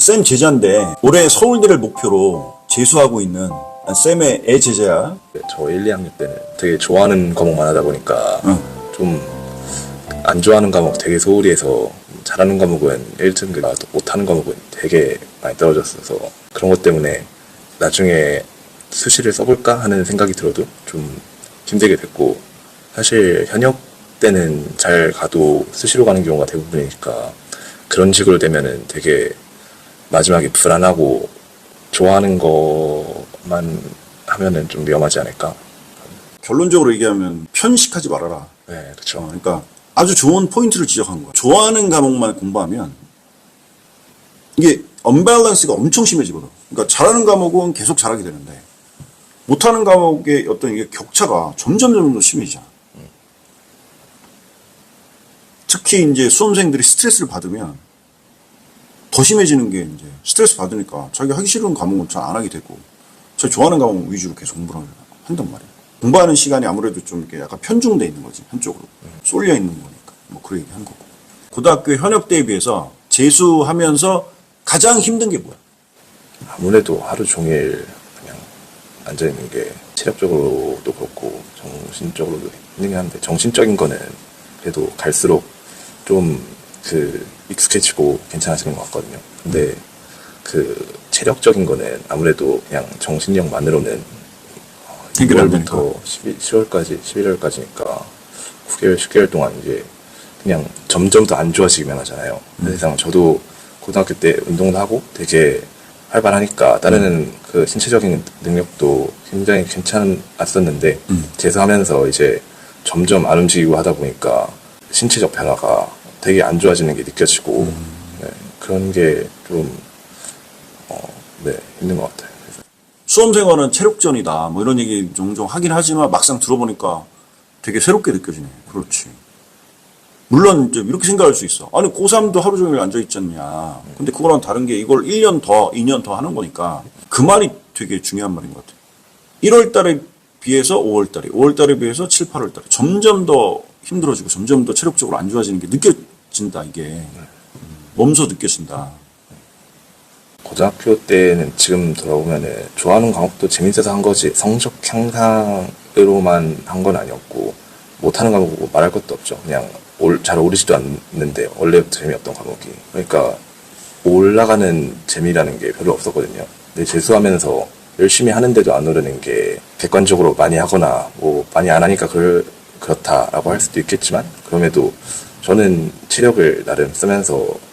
쌤 제자인데 올해 서울대를 목표로 재수하고 있는 쌤의 애 제자야. 저 1, 2학년 때는 되게 좋아하는 과목만 하다 보니까 좀 안 좋아하는 과목 되게 소홀히 해서 잘하는 과목은 1등급, 못하는 과목은 되게 많이 떨어졌어서 그런 것 때문에 나중에 수시를 써볼까 하는 생각이 들어도 좀 힘들게 됐고, 사실 현역 때는 잘 가도 수시로 가는 경우가 대부분이니까 그런 식으로 되면은 되게 마지막에 불안하고 좋아하는 것만 하면은 좀 위험하지 않을까. 결론적으로 얘기하면 편식하지 말아라. 네, 그렇죠. 그러니까 아주 좋은 포인트를 지적한 거야. 좋아하는 과목만 공부하면 이게 언밸런스가 엄청 심해지거든. 그러니까 잘하는 과목은 계속 잘하게 되는데 못하는 과목의 어떤 이게 격차가 점점 더 심해지잖아. 특히 이제 수험생들이 스트레스를 받으면 더 심해지는 게 이제 스트레스 받으니까 자기가 하기 싫은 과목은 잘 안 하게 되고 자기 좋아하는 과목 위주로 계속 공부를 한단 말이야. 공부하는 시간이 아무래도 좀 이렇게 약간 편중돼 있는 거지. 한쪽으로. 쏠려 있는 거니까. 뭐 그런 얘기 한 거고. 고등학교 현역 때에 비해서 재수하면서 가장 힘든 게 뭐야? 아무래도 하루 종일 그냥 앉아있는 게 체력적으로도 그렇고 정신적으로도 힘든 게 한데, 정신적인 거는 그래도 갈수록 좀 익숙해지고 괜찮아지는 것 같거든요. 근데 체력적인 거는 아무래도 그냥 정신력만으로는 6월부터 11월까지니까 9개월, 10개월 동안 이제 그냥 점점 더 안 좋아지기만 하잖아요. 사실상 저도 고등학교 때 운동도 하고 되게 활발하니까 다른 신체적인 능력도 굉장히 괜찮았었는데 재수하면서 이제 점점 안 움직이고 하다 보니까 신체적 변화가 되게 안 좋아지는 게 느껴지고 네, 그런 게 좀 힘든 것 같아요. 수험생활은 체력전이다. 뭐 이런 얘기 종종 하긴 하지만 막상 들어보니까 되게 새롭게 느껴지네. 그렇지. 물론 좀 이렇게 생각할 수 있어. 아니 고3도 하루 종일 앉아있지 않냐. 근데 그거랑 다른 게 이걸 1년 더, 2년 더 하는 거니까 그 말이 되게 중요한 말인 것 같아. 1월 달에 비해서 5월 달에, 5월 달에 비해서 7, 8월 달에 점점 더 힘들어지고 점점 더 체력적으로 안 좋아지는 게 느껴진다. 이게 몸소 느껴진다. 고등학교 때는 지금 돌아보면은 좋아하는 과목도 재밌어서 한 거지 성적 향상으로만 한 건 아니었고, 못하는 과목 보고 말할 것도 없죠. 그냥 잘 오르지도 않는데 원래부터 재미없던 과목이. 그러니까 올라가는 재미라는 게 별로 없었거든요. 근데 재수하면서 열심히 하는데도 안 오르는 게 객관적으로 많이 하거나 뭐 많이 안 하니까 그렇다라고 할 수도 있겠지만, 그럼에도 저는 체력을 나름 쓰면서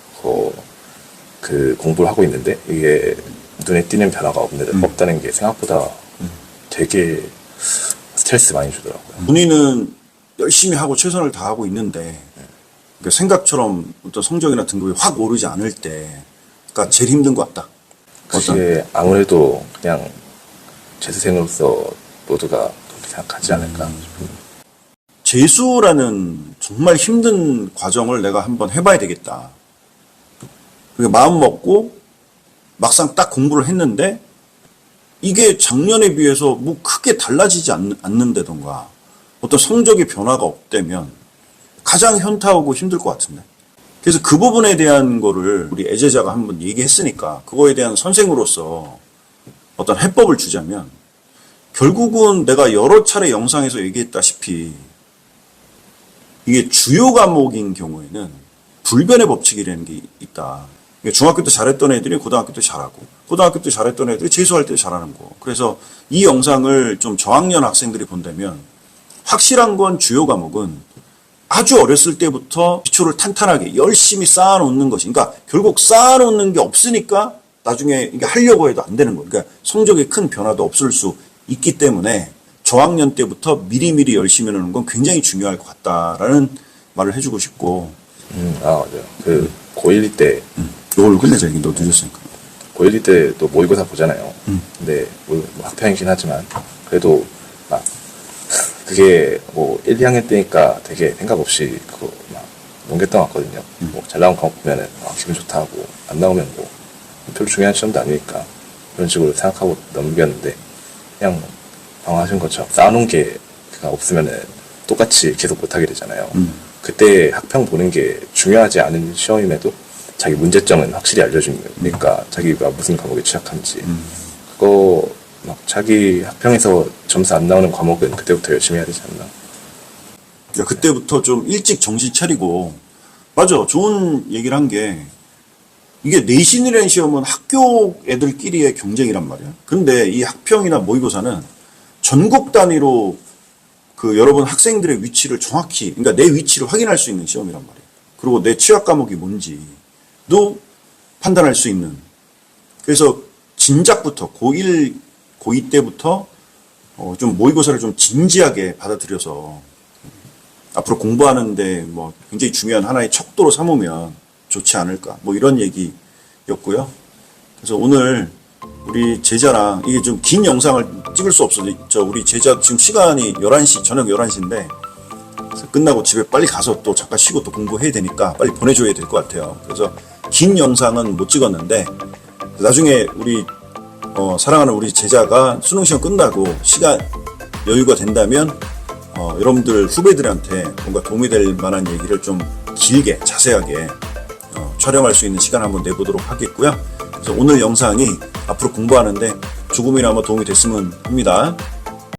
공부를 하고 있는데 이게 눈에 띄는 변화가 없다는 게 생각보다 되게 스트레스 많이 주더라고요. 본인은 열심히 하고 최선을 다하고 있는데 그러니까 생각처럼 어떤 성적이나 등급이 확 오르지 않을 때가 제일 힘든 것 같다. 그게 아무래도 그냥 재수생으로서 모두가 그렇게 생각하지 않을까 싶습니다. 재수라는 정말 힘든 과정을 내가 한번 해봐야 되겠다. 그러니까 마음 먹고 막상 딱 공부를 했는데 이게 작년에 비해서 뭐 크게 달라지지 않는다던가 어떤 성적의 변화가 없다면 가장 현타오고 힘들 것 같은데. 그래서 그 부분에 대한 거를 우리 애제자가 한번 얘기했으니까 그거에 대한 선생으로서 어떤 해법을 주자면, 결국은 내가 여러 차례 영상에서 얘기했다시피 이게 주요 과목인 경우에는 불변의 법칙이라는 게 있다. 중학교 때 잘했던 애들이 고등학교 때 잘하고, 고등학교 때 잘했던 애들이 재수할 때 잘하는 거. 그래서 이 영상을 좀 저학년 학생들이 본다면 확실한 건 주요 과목은 아주 어렸을 때부터 기초를 탄탄하게 열심히 쌓아놓는 것이, 그러니까 결국 쌓아놓는 게 없으니까 나중에 이게 하려고 해도 안 되는 거예요. 그러니까 성적에 큰 변화도 없을 수 있기 때문에 저학년 때부터 미리미리 열심히 하는 건 굉장히 중요할 것 같다라는 말을 해주고 싶고. 맞아요. 고1 때 이걸 끝내자. 너 늦었으니까. 고1 때 또 모의고사 보잖아요. 근데 뭐 학평이긴 하지만 그래도 그게 뭐 1, 2학년 때니까 되게 생각 없이 그거 넘겼던 것 같거든요. 뭐 잘 나온 과목 보면은 기분 좋다 하고, 안 나오면 뭐 별로 중요한 시험도 아니니까 그런 식으로 생각하고 넘겼는데, 그냥 방황하신 것처럼 쌓아놓은 게 없으면은 똑같이 계속 못하게 되잖아요. 그때 학평 보는 게 중요하지 않은 시험임에도 자기 문제점은 확실히 알려주니까 자기가 무슨 과목에 취약한지 그거 막 자기 학평에서 점수 안 나오는 과목은 그때부터 열심히 해야 되지 않나. 야, 그때부터 좀 일찍 정신 차리고, 맞아. 좋은 얘기를 한 게, 이게 내신이라는 시험은 학교 애들끼리의 경쟁이란 말이야. 근데 이 학평이나 모의고사는 전국 단위로 그 여러분 학생들의 위치를 정확히, 그러니까 내 위치를 확인할 수 있는 시험이란 말이야. 그리고 내 취약 과목이 뭔지도 판단할 수 있는. 그래서 진작부터 고1, 고2 때부터 좀 모의고사를 좀 진지하게 받아들여서 앞으로 공부하는데 뭐 굉장히 중요한 하나의 척도로 삼으면 좋지 않을까. 뭐 이런 얘기였고요. 그래서 오늘 우리 제자랑 이게 좀 긴 영상을 찍을 수 없어서 우리 제자 지금 시간이 11시, 저녁 11시인데 끝나고 집에 빨리 가서 또 잠깐 쉬고 또 공부해야 되니까 빨리 보내줘야 될 것 같아요. 그래서 긴 영상은 못 찍었는데 나중에 우리 사랑하는 우리 제자가 수능시험 끝나고 시간 여유가 된다면 여러분들 후배들한테 뭔가 도움이 될 만한 얘기를 좀 길게 자세하게 촬영할 수 있는 시간 한번 내보도록 하겠고요. 그래서 오늘 영상이 앞으로 공부하는데 조금이나마 도움이 됐으면 합니다.